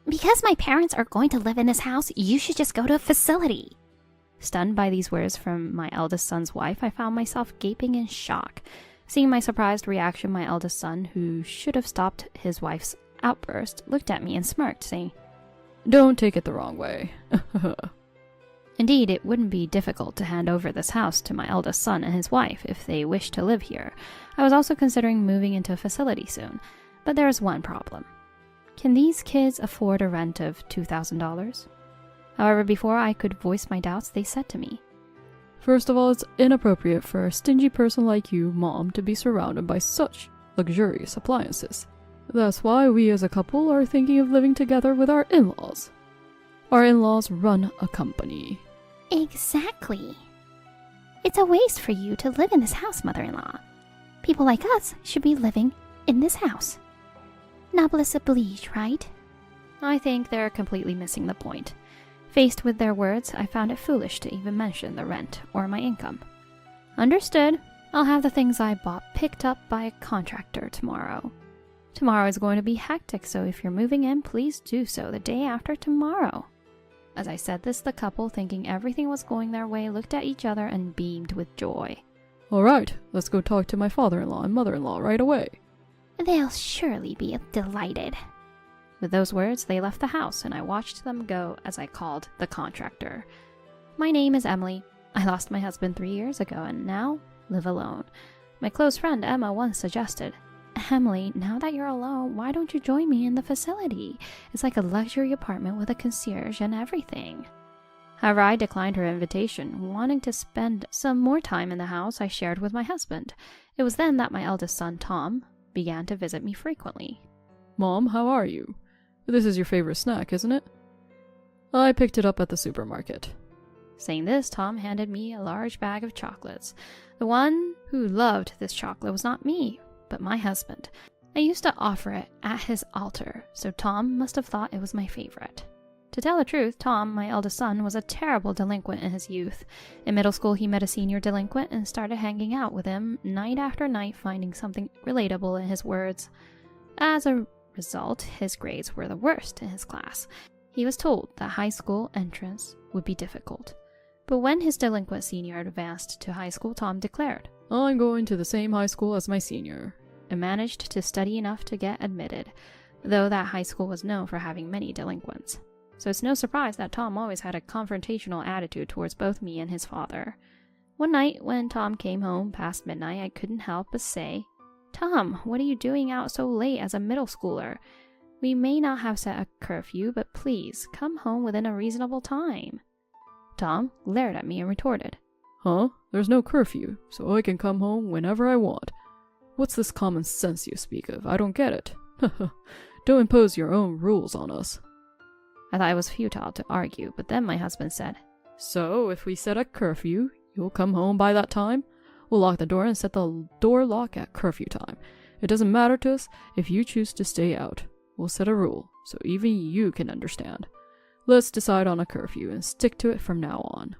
Because my parents are going to live in this house, you should just go to a facility. Stunned by these words from my eldest son's wife, I found myself gaping in shock. Seeing my surprised reaction, my eldest son, who should have stopped his wife's outburst, looked at me and smirked, saying, "Don't take it the wrong way." Indeed, it wouldn't be difficult to hand over this house to my eldest son and his wife if they wished to live here. I was also considering moving into a facility soon, but there is one problem. Can these kids afford a rent of $2,000? However, before I could voice my doubts, they said to me, "First of all, it's inappropriate for a stingy person like you, Mom, to be surrounded by such luxurious appliances. That's why we as a couple are thinking of living together with our in-laws. Our in-laws run a company." Exactly. It's a waste for you to live in this house, mother-in-law. People like us should be living in this house. Noblesse oblige, right? I think they're completely missing the point. Faced with their words, I found it foolish to even mention the rent or my income. Understood. I'll have the things I bought picked up by a contractor tomorrow. Tomorrow is going to be hectic, so if you're moving in, please do so the day after tomorrow. As I said this, the couple, thinking everything was going their way, looked at each other and beamed with joy. "All right, let's go talk to my father-in-law and mother-in-law right away." They'll surely be delighted. With those words, they left the house, and I watched them go as I called the contractor. My name is Emily. I lost my husband 3 years ago and now live alone. My close friend Emma once suggested, "Emily, now that you're alone, why don't you join me in the facility? It's like a luxury apartment with a concierge and everything." However, I declined her invitation, wanting to spend some more time in the house I shared with my husband. It was then that my eldest son, Tom, began to visit me frequently. "Mom, how are you? This is your favorite snack, isn't it? I picked it up at the supermarket." Saying this, Tom handed me a large bag of chocolates. The one who loved this chocolate was not me, but my husband. I used to offer it at his altar, so Tom must have thought it was my favorite. To tell the truth, Tom, my eldest son, was a terrible delinquent in his youth. In middle school, he met a senior delinquent and started hanging out with him night after night, finding something relatable in his words. As a result, his grades were the worst in his class. He was told that high school entrance would be difficult. But when his delinquent senior advanced to high school, Tom declared, "I'm going to the same high school as my senior," and managed to study enough to get admitted, though that high school was known for having many delinquents. So it's no surprise that Tom always had a confrontational attitude towards both me and his father. One night, when Tom came home past midnight, I couldn't help but say, "Tom, what are you doing out so late as a middle schooler? We may not have set a curfew, but please, come home within a reasonable time." Tom glared at me and retorted, "Huh? There's no curfew, so I can come home whenever I want. What's this common sense you speak of? I don't get it. Don't impose your own rules on us." I thought it was futile to argue, but then my husband said, "So, if we set a curfew, you'll come home by that time? We'll lock the door and set the door lock at curfew time. It doesn't matter to us if you choose to stay out. We'll set a rule, so even you can understand. Let's decide on a curfew and stick to it from now on."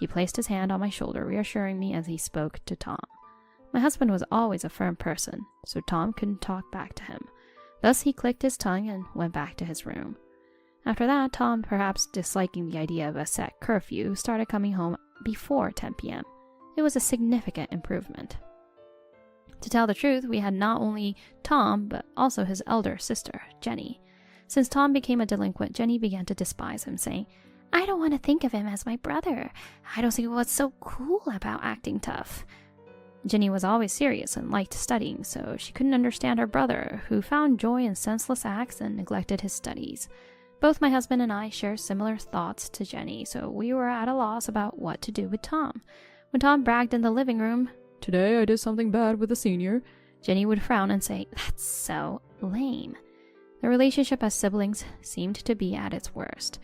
He placed his hand on my shoulder, reassuring me as he spoke to Tom. My husband was always a firm person, so Tom couldn't talk back to him. Thus he clicked his tongue and went back to his room. After that, Tom, perhaps disliking the idea of a set curfew, started coming home before 10 p.m. It was a significant improvement. To tell the truth, we had not only Tom, but also his elder sister, Jenny. Since Tom became a delinquent, Jenny began to despise him, saying, "I don't want to think of him as my brother. I don't see what's so cool about acting tough." Jenny was always serious and liked studying, so she couldn't understand her brother, who found joy in senseless acts and neglected his studies. Both my husband and I share similar thoughts to Jenny, so we were at a loss about what to do with Tom. When Tom bragged in the living room, "Today I did something bad with a senior," Jenny would frown and say, "That's so lame." The relationship as siblings seemed to be at its worst.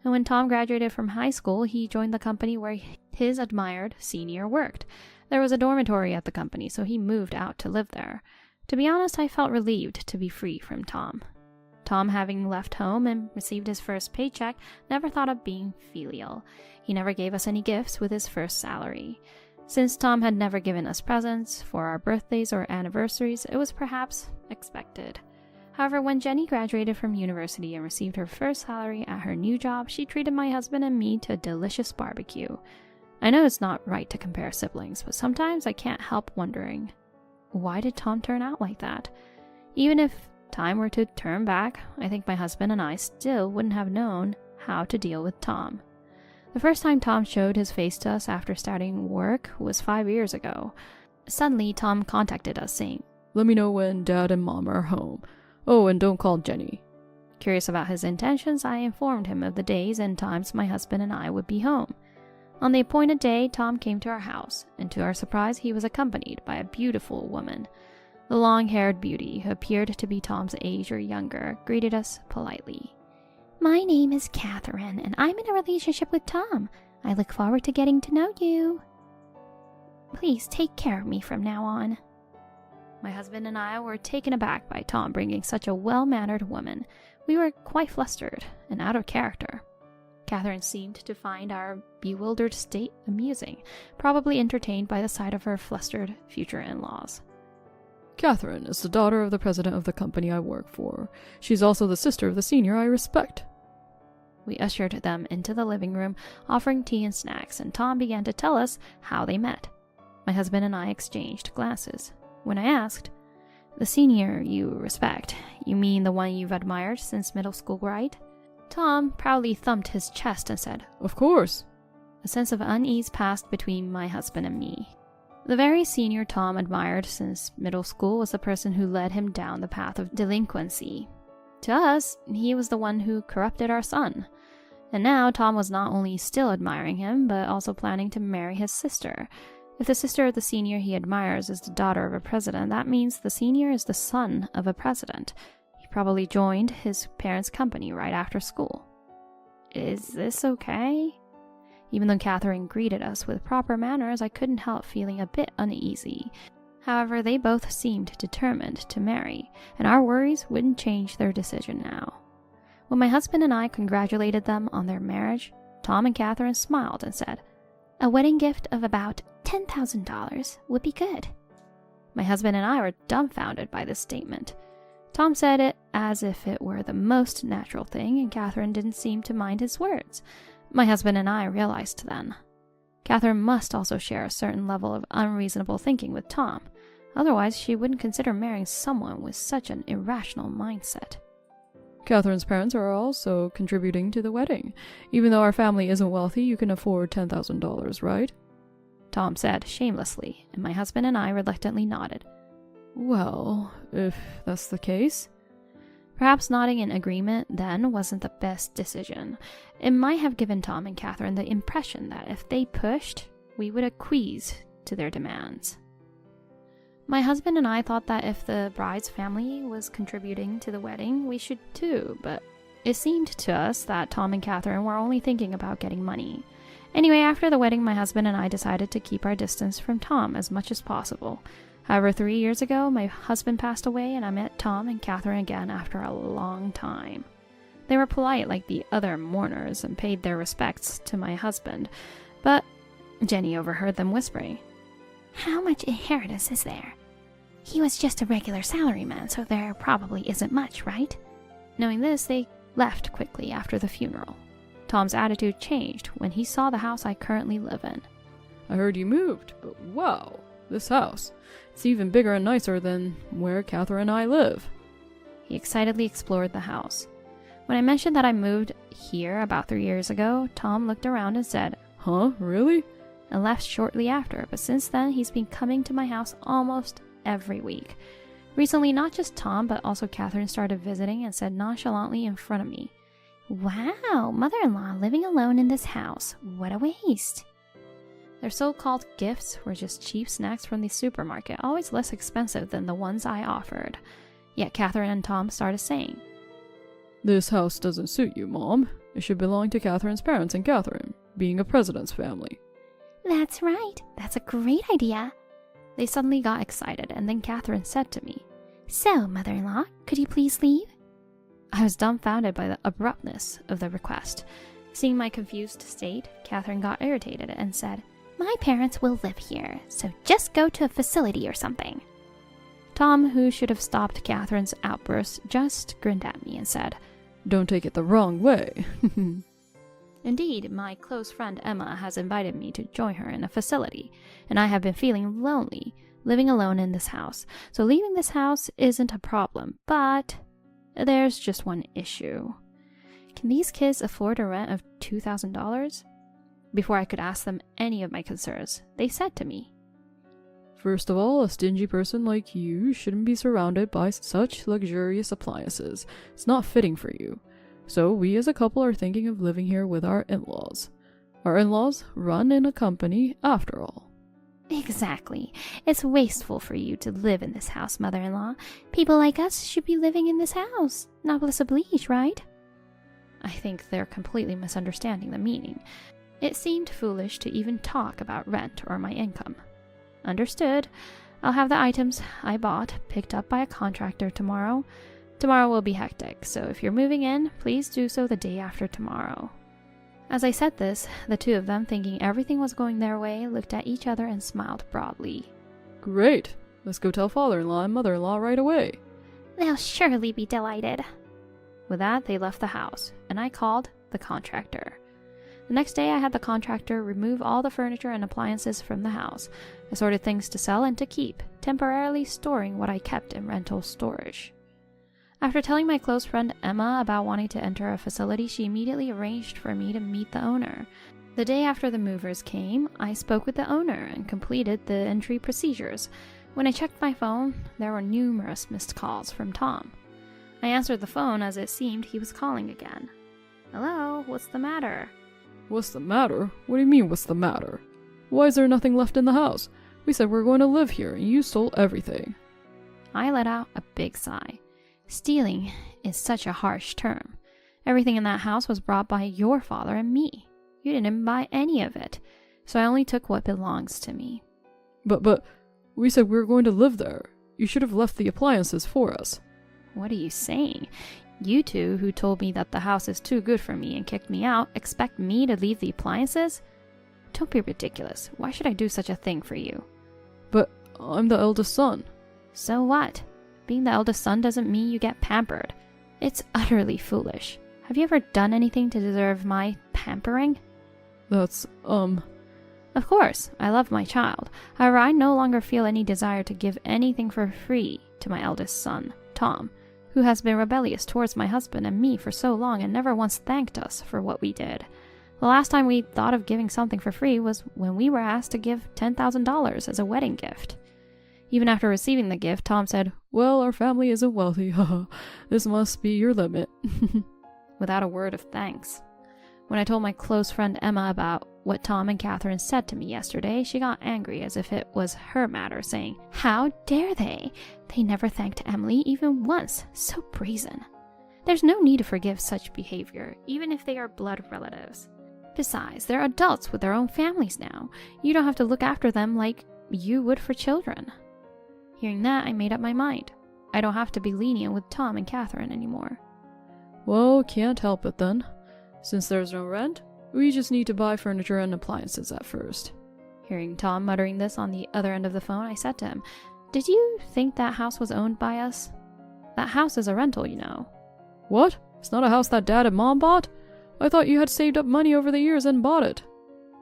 And when Tom graduated from high school, he joined the company where his admired senior worked. There was a dormitory at the company, so he moved out to live there. To be honest, I felt relieved to be free from Tom. Tom, having left home and received his first paycheck, never thought of being filial. He never gave us any gifts with his first salary. Since Tom had never given us presents for our birthdays or anniversaries, it was perhaps expected. However, when Jenny graduated from university and received her first salary at her new job, she treated my husband and me to a delicious barbecue. I know it's not right to compare siblings, but sometimes I can't help wondering, why did Tom turn out like that? Even if time were to turn back, I think my husband and I still wouldn't have known how to deal with Tom. The first time Tom showed his face to us after starting work was 5 years ago. Suddenly, Tom contacted us saying, "Let me know when Dad and Mom are home. Oh, and don't call Jenny." Curious about his intentions, I informed him of the days and times my husband and I would be home. On the appointed day, Tom came to our house, and to our surprise, he was accompanied by a beautiful woman. The long-haired beauty, who appeared to be Tom's age or younger, greeted us politely. "My name is Catherine, and I'm in a relationship with Tom. I look forward to getting to know you. Please take care of me from now on." My husband and I were taken aback by Tom bringing such a well-mannered woman. We were quite flustered and out of character. Catherine seemed to find our bewildered state amusing, probably entertained by the sight of her flustered future in-laws. "Catherine is the daughter of the president of the company I work for. She's also the sister of the senior I respect." We ushered them into the living room, offering tea and snacks, and Tom began to tell us how they met. My husband and I exchanged glances. When I asked, "The senior you respect, you mean the one you've admired since middle school, right?" Tom proudly thumped his chest and said, "Of course." A sense of unease passed between my husband and me. The very senior Tom admired since middle school was the person who led him down the path of delinquency. To us, he was the one who corrupted our son. And now Tom was not only still admiring him, but also planning to marry his sister. If the sister of the senior he admires is the daughter of a president, that means the senior is the son of a president. He probably joined his parents' company right after school. Is this okay? Even though Catherine greeted us with proper manners, I couldn't help feeling a bit uneasy. However, they both seemed determined to marry, and our worries wouldn't change their decision now. When my husband and I congratulated them on their marriage, Tom and Catherine smiled and said, "A wedding gift of about $10,000 would be good." My husband and I were dumbfounded by this statement. Tom said it as if it were the most natural thing, and Catherine didn't seem to mind his words. My husband and I realized then, Catherine must also share a certain level of unreasonable thinking with Tom. Otherwise, she wouldn't consider marrying someone with such an irrational mindset. "Catherine's parents are also contributing to the wedding. Even though our family isn't wealthy, you can afford $10,000, right?" Tom said shamelessly, and my husband and I reluctantly nodded. "Well, if that's the case." Perhaps nodding in agreement then wasn't the best decision. It might have given Tom and Catherine the impression that if they pushed, we would acquiesce to their demands. My husband and I thought that if the bride's family was contributing to the wedding, we should too, but it seemed to us that Tom and Catherine were only thinking about getting money. Anyway, after the wedding, my husband and I decided to keep our distance from Tom as much as possible. However, 3 years ago, my husband passed away, and I met Tom and Catherine again after a long time. They were polite like the other mourners and paid their respects to my husband, but Jenny overheard them whispering, "How much inheritance is there? He was just a regular salaryman, so there probably isn't much, right?" Knowing this, they left quickly after the funeral. Tom's attitude changed when he saw the house I currently live in. "I heard you moved, but wow, this house. It's even bigger and nicer than where Catherine and I live." He excitedly explored the house. When I mentioned that I moved here about 3 years ago, Tom looked around and said, "Huh, really?" and left shortly after, but since then he's been coming to my house almost every week. Recently, not just Tom, but also Catherine started visiting and said nonchalantly in front of me, "Wow, mother-in-law living alone in this house. What a waste." Their so-called gifts were just cheap snacks from the supermarket, always less expensive than the ones I offered. Yet Catherine and Tom started saying, "This house doesn't suit you, Mom. It should belong to Catherine's parents and Catherine, being a president's family." "That's right. That's a great idea." They suddenly got excited, and then Catherine said to me, "So, mother-in-law, could you please leave?" I was dumbfounded by the abruptness of the request. Seeing my confused state, Catherine got irritated and said, "My parents will live here, so just go to a facility or something." Tom, who should have stopped Catherine's outburst, just grinned at me and said, "Don't take it the wrong way." "Indeed, my close friend Emma has invited me to join her in a facility, and I have been feeling lonely, living alone in this house. So leaving this house isn't a problem, but there's just one issue. Can these kids afford a rent of $2,000? Before I could ask them any of my concerns, they said to me, "First of all, a stingy person like you shouldn't be surrounded by such luxurious appliances. It's not fitting for you. So we as a couple are thinking of living here with our in-laws. Our in-laws run in a company after all." Exactly. It's wasteful for you to live in this house, mother-in-law. People like us should be living in this house. Noblesse oblige, right? I think they're completely misunderstanding the meaning. It seemed foolish to even talk about rent or my income. Understood. I'll have the items I bought picked up by a contractor tomorrow. Tomorrow will be hectic, so if you're moving in, please do so the day after tomorrow. As I said this, the two of them, thinking everything was going their way, looked at each other and smiled broadly. "Great. Let's go tell father-in-law and mother-in-law right away." They'll surely be delighted. With that, they left the house, and I called the contractor. The next day, I had the contractor remove all the furniture and appliances from the house. I sorted things to sell and to keep, temporarily storing what I kept in rental storage. After telling my close friend Emma about wanting to enter a facility, she immediately arranged for me to meet the owner. The day after the movers came, I spoke with the owner and completed the entry procedures. When I checked my phone, there were numerous missed calls from Tom. I answered the phone as it seemed he was calling again. "Hello, what's the matter?" "What's the matter? What do you mean, what's the matter? Why is there nothing left in the house? We said we were going to live here, and you stole everything." I let out a big sigh. Stealing is such a harsh term. Everything in that house was brought by your father and me. You didn't buy any of it, so I only took what belongs to me. But, we said we were going to live there. You should have left the appliances for us." What are you saying? You two, who told me that the house is too good for me and kicked me out, expect me to leave the appliances? Don't be ridiculous. Why should I do such a thing for you? "But I'm the eldest son." So what? Being the eldest son doesn't mean you get pampered. It's utterly foolish. Have you ever done anything to deserve my pampering? That's, Of course, I love my child. However, I no longer feel any desire to give anything for free to my eldest son, Tom, who has been rebellious towards my husband and me for so long and never once thanked us for what we did. The last time we thought of giving something for free was when we were asked to give $10,000 as a wedding gift. Even after receiving the gift, Tom said, "Well, our family isn't wealthy, haha. This must be your limit." without a word of thanks. When I told my close friend Emma about what Tom and Catherine said to me yesterday, she got angry as if it was her matter, saying, How dare they? They never thanked Emily even once. So brazen. There's no need to forgive such behavior, even if they are blood relatives. Besides, they're adults with their own families now. You don't have to look after them like you would for children. Hearing that, I made up my mind. I don't have to be lenient with Tom and Catherine anymore. "Well, can't help it then. Since there's no rent, we just need to buy furniture and appliances at first." Hearing Tom muttering this on the other end of the phone, I said to him, "Did you think that house was owned by us? That house is a rental, you know." "What? It's not a house that Dad and Mom bought? I thought you had saved up money over the years and bought it."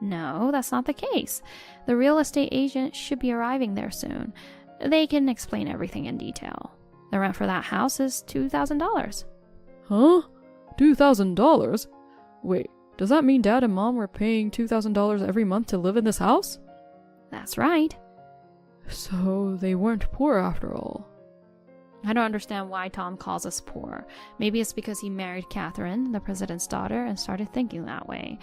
No, that's not the case. The real estate agent should be arriving there soon. They can explain everything in detail. The rent for that house is $2,000. Huh? $2,000? Wait, does that mean Dad and Mom were paying $2,000 every month to live in this house? That's right. So they weren't poor after all. I don't understand why Tom calls us poor. Maybe it's because he married Catherine, the president's daughter, and started thinking that way.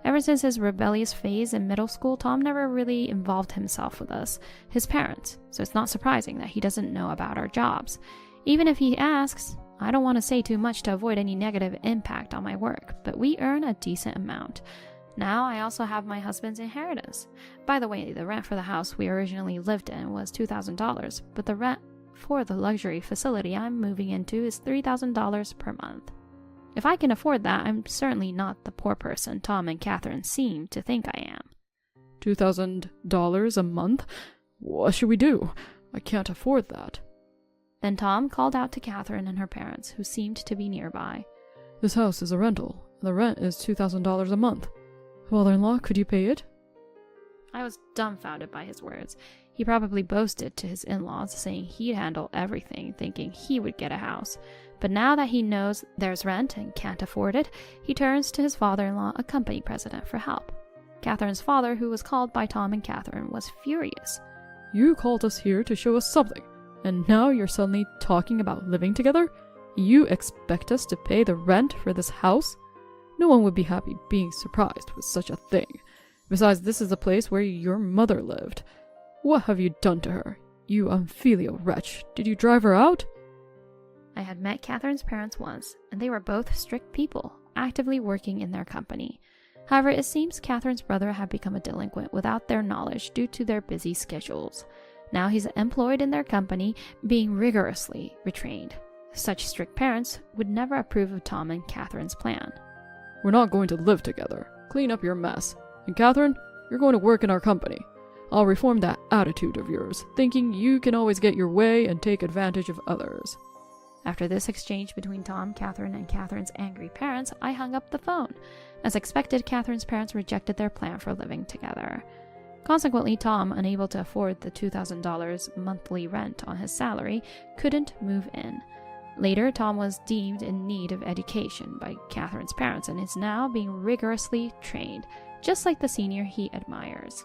Ever since his rebellious phase in middle school, Tom never really involved himself with us, his parents, so it's not surprising that he doesn't know about our jobs. Even if he asks, I don't want to say too much to avoid any negative impact on my work, but we earn a decent amount. Now I also have my husband's inheritance. By the way, the rent for the house we originally lived in was $2,000, but the rent for the luxury facility I'm moving into is $3,000 per month. If I can afford that, I'm certainly not the poor person Tom and Catherine seem to think I am. $2,000 a month? What should we do? I can't afford that. Then Tom called out to Catherine and her parents, who seemed to be nearby. This house is a rental. The rent is $2,000 a month. Father-in-law, could you pay it? I was dumbfounded by his words. He probably boasted to his in-laws, saying he'd handle everything, thinking he would get a house. But now that he knows there's rent and can't afford it, he turns to his father-in-law, a company president, for help. Catherine's father, who was called by Tom and Catherine, was furious. You called us here to show us something, and now you're suddenly talking about living together? You expect us to pay the rent for this house? No one would be happy being surprised with such a thing. Besides, this is the place where your mother lived. What have you done to her? You unfilial wretch. Did you drive her out? I had met Catherine's parents once, and they were both strict people, actively working in their company. However, it seems Catherine's brother had become a delinquent without their knowledge due to their busy schedules. Now he's employed in their company, being rigorously retrained. Such strict parents would never approve of Tom and Catherine's plan. We're not going to live together. Clean up your mess. And Catherine, you're going to work in our company. I'll reform that attitude of yours, thinking you can always get your way and take advantage of others. After this exchange between Tom, Catherine, and Catherine's angry parents, I hung up the phone. As expected, Catherine's parents rejected their plan for living together. Consequently, Tom, unable to afford the $2,000 monthly rent on his salary, couldn't move in. Later, Tom was deemed in need of education by Catherine's parents and is now being rigorously trained, just like the senior he admires.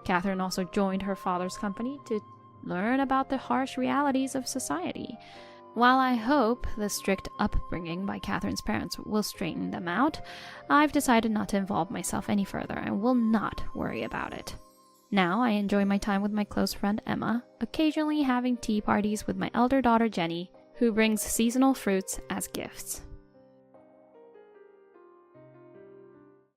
Catherine also joined her father's company to learn about the harsh realities of society. While I hope the strict upbringing by Catherine's parents will straighten them out, I've decided not to involve myself any further and will not worry about it. Now I enjoy my time with my close friend Emma, occasionally having tea parties with my elder daughter Jenny, who brings seasonal fruits as gifts.